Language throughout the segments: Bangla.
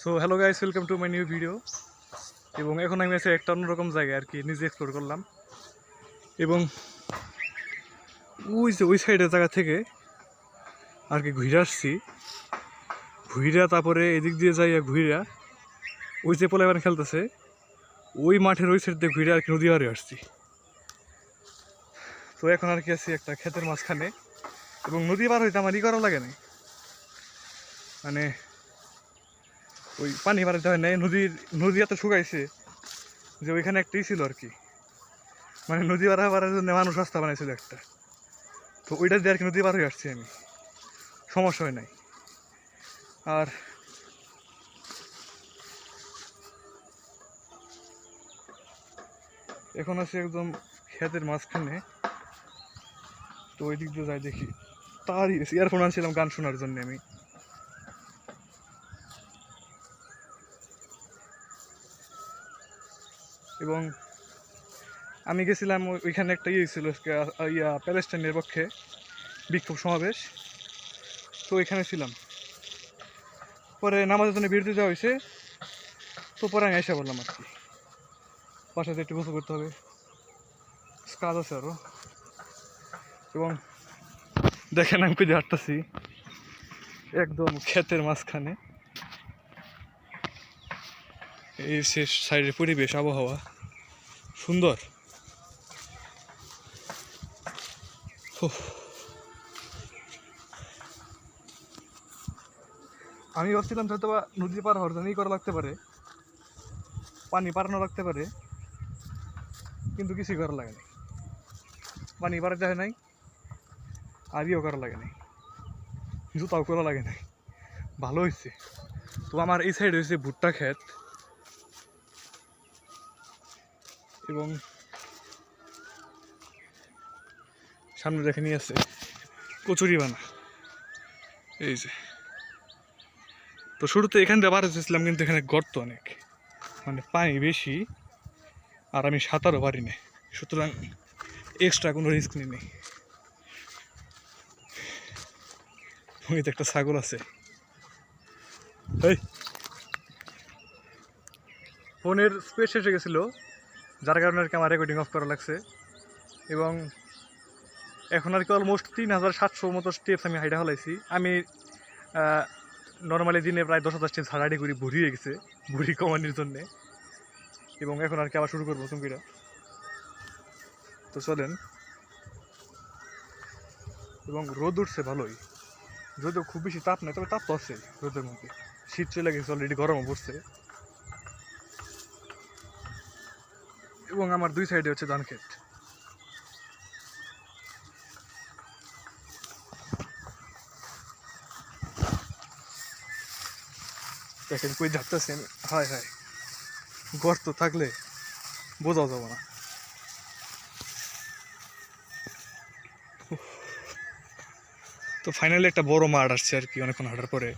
So hello guys, welcome to my new video. এবং এখন আমি আছি একটা অন্যরকম জায়গায় আর কি, নিজে এক্সপ্লোর করলাম। এবং ওই সাইডের জায়গা থেকে আর কি ঘুরে আসছি, ঘুইরা তারপরে এদিক দিয়ে যাই, ঘুইরা ওই যে পোলাইবান খেলতেছে ওই মাঠের ওই সাইড দিয়ে ঘুরে আর কি নদী পাড়ে আসছি। তো এখন আর কি আছি একটা ক্ষেতের মাঝখানে, এবং নদী পার হইতে আমার করা লাগে না, মানে ওই পানি পাড়াতে হয় নাই। নদী এত শুকাইছে যে ওইখানে একটাই ছিল আর কি, মানে নদী পাড়ার জন্য মানুষ রাস্তা বানাইছিল একটা, তো ওইটা দিয়ে আর কি নদী পার হয়ে আসছি আমি, সমস্যা হয় নাই। আর এখন আছি একদম ক্ষেতের মাঝখানে, তো ওই দিক দিয়ে যাই দেখি। তারই ইয়ারফোন আনছিলাম গান শোনার জন্য আমি। এবং আমি গেছিলাম ওইখানে একটা ছিল প্যালেস্টাইনের পক্ষে বিক্ষোভ সমাবেশ, তো ওইখানে ছিলাম। পরে নামাজের জন্য বিরতি দেওয়া হয়েছে, তো পরে আমি এসে বললাম আর কি বাসাতে একটু গোসল করতে হবে, কাজ আছে আরও। এবং দেখেন আমি কই হাঁটতেছি একদম ক্ষেতের মাঝখানে, এই শেষ সাইডের পরিবেশ আবহাওয়া সুন্দর। আমি ভাবছিলাম হয়তো বা নদী পার হওয়ার জন্যই করা লাগতে পারে, পানি পারানো লাগতে পারে, কিন্তু কিছুই করা লাগে না, পানি পারাতে হয় নাই, আর ইয়েও করা লাগে নাই, জুতাও করা লাগে নাই। ভালো হয়েছে। তো আমার এই সাইড হয়েছে ভুট্টা ক্ষেত, এবং সামনে দেখে নিয়ে আছে কচুরি বানা, এই যে। তো শুরুতে এখান দিয়ে বার হয়েছিলাম, কিন্তু এখানে গর্ত অনেক, মানে পানি বেশি, আর আমি সাঁতারও পারি না, সুতরাং এক্সট্রা কোনো রিস্ক নিই। ওই তো একটা ছাগল আছে। এই ফোনের স্পেস শেষ হয়ে গেছিলো, যার কারণে আর কি আমার রেকর্ডিং অফ করা লাগছে। এবং এখন আর কি অলমোস্ট 3700 মতো স্টেপস আমি হাইটা হলাইছি। আমি নর্মালি দিনে প্রায় 10,000 স্টেপস হাঁটাহাঁটি করি, ভুড়ি হয়ে গেছে, ভুড়ি কমানোর জন্যে। এবং এখন আর কি আবার শুরু করবো তুমি। তো চলেন। এবং রোদ উঠছে ভালোই, যদিও খুব বেশি তাপ নেই, তবে তাপ তো আছে রোদের মধ্যে। শীত চলে গেছে অলরেডি, গরমও পড়ছে। এবং আমার দুই সাইডে হচ্ছে ধান ক্ষেত। দেখেন কই যাচ্তেছি আমি, হায় হায়, গর্ত থাকলে বোঝা যাবো না। তো ফাইনালি একটা বড় মাঠ আসছে আর কি, অনেকক্ষণ হাঁটার পরে।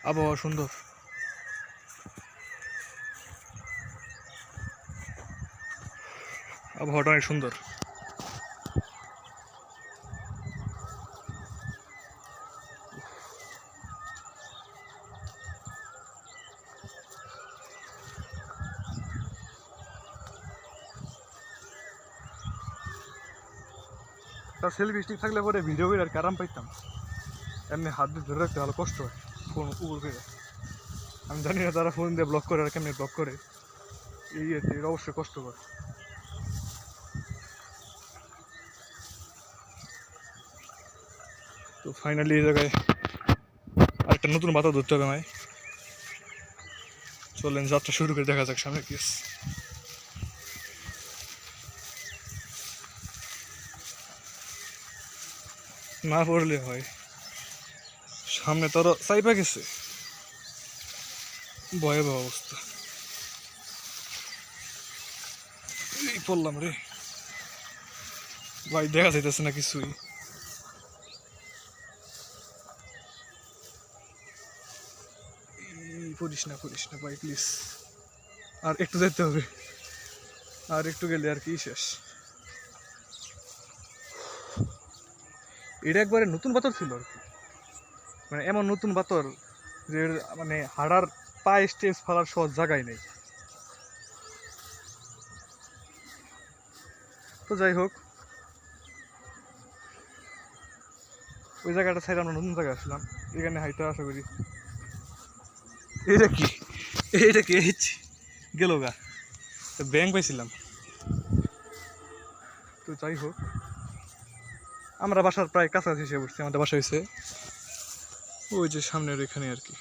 আবহাওয়া সুন্দর, আবহাওয়াটা অনেক সুন্দর। তার সেলফি স্টিক থাকলে পরে ভিডিও করে আর কি আরাম পাইতাম, এমনি হাত দিয়ে ধরে রাখতে ভালো কষ্ট হয় ফোন উপর করে। আমি জানি না তারা ফোন দিয়ে ব্লক করে আর কেমনি ব্লক করে, এই আর কি, এটা অবশ্যই কষ্টকর। তো ফাইনালি এই জায়গায় আরেকটা নতুন বাতা ধরতে হবে আমায়। চলেন যাত্রা শুরু করে, দেখা যাক সামনে কি আছে। না পড়লে হয়, সামনে তো আরো চাইপা গেছে, ভয়াবহ অবস্থা। এই পড়লাম রে ভাই, দেখা যাইতেছে না কিছুই। পড়িস না ভাই প্লিজ, আর একটু যেতে হবে, আর একটু গেলে আর কি শেষ। এটা একবারে নতুন পাথর ছিল আর কি, মানে এমন নতুন পাথর যে মানে হাড়ার পায়ে স্টেজ ফেলার সহজ জায়গায় নেই। তো যাই হোক, ওই জায়গাটা ছাড়া আমরা নতুন জায়গায় আসলাম। এখানে হাইটা আশা করি এইটা কি, এইটা কি গেল গা ব্যাংক পাইছিলাম। তো যাই হোক, আমরা বাসার প্রায় কাছাকাছি এসে পড়ছি। আমাদের বাসা হয়েছে ওই যে সামনের এখানে আর কি,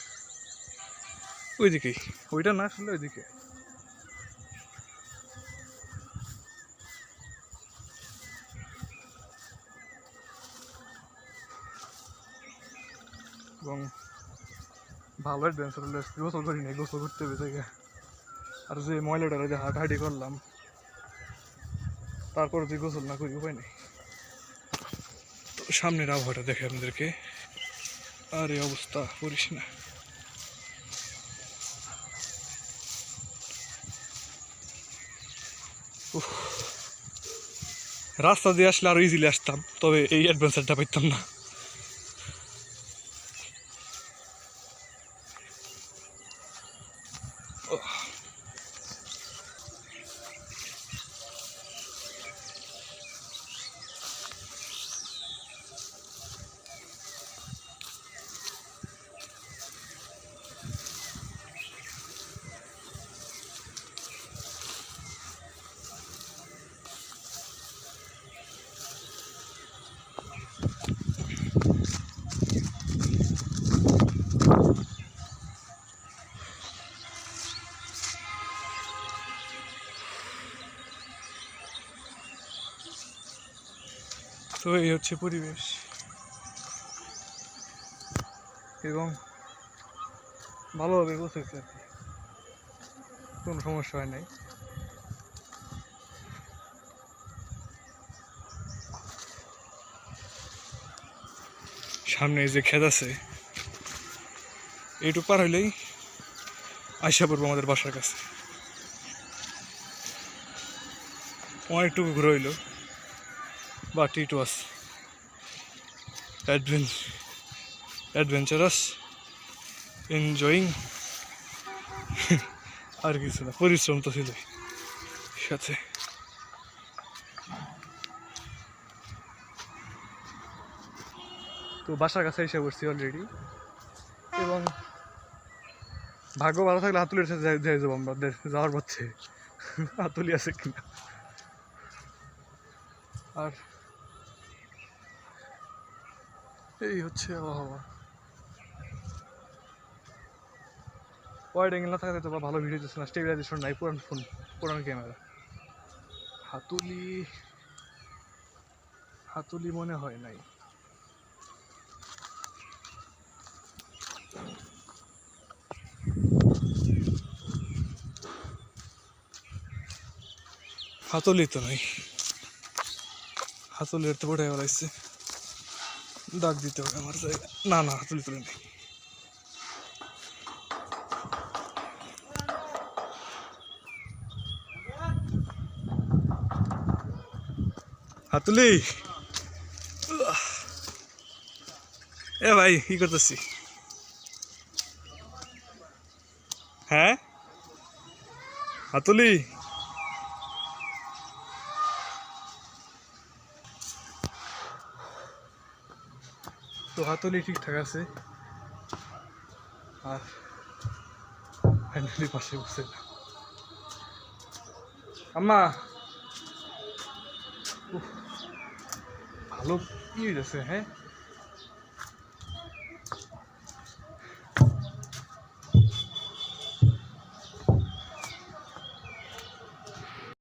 ওইদিকেই। ওইটা না আসলে ওইদিকে। এবং ভালো অ্যাডভেঞ্চার হলে গোসল করি নাই, গোসল করতে হবে জায়গা। আর যে ময়লাটা যে হাঁটাহাঁটি করলাম, তারপর যে গোসল না করি উপায় নেই। তো সামনের আবহাওয়াটা দেখে আপনাদেরকে, আর এই অবস্থা করিস না। রাস্তা দিয়ে আসলে আরো ইজিলি আসতাম, তবে এই অ্যাডভেঞ্চারটা পাইতাম না। তো এই হচ্ছে পরিবেশ, এবং ভালোভাবে গোছাইছে আর কি, কোনো সমস্যা হয় নাই। সামনে যে ক্ষেত আছে, এইটুকু পার হইলেই আইসা পড়বো আমাদের বাসার কাছে। অনেকটুকু ঘুরে হইলো, but it was adventurous, enjoying. আর কিছু না, পরিশ্রম তো ছিল সাথে। তো বাসার কাছে এসে পড়ছি অলরেডি, এবং ভাগ্য ভালো থাকলে হাতুলির সাথে যাবো আমাদের যাওয়ার পথে। হাতুলি আছে কিনা। আর এই হচ্ছে আবহাওয়া। ওয়াইড অ্যাঙ্গেল না থাকাতে তো ভালো ভিডিও দিচ্ছে না, স্টেবিলাইজেশন নাই, পুরান ফোন, পুরান ক্যামেরা। হাতুলি মনে হয় নাই। হাতুলি তো নাই, হাতুলির তো পড়ে গেছে, ডাক দিতে হবে আমার জায়গা। না না, হাতুলি তুলে নেই। হাতুলি, এ ভাই কি করতেছি? হ্যাঁ হাতুলি, তো হাতুলি ঠিকঠাক আছে। আর ফাইনালি পাশে বসে আম্মা, ভালো কি হয়েছে? হ্যাঁ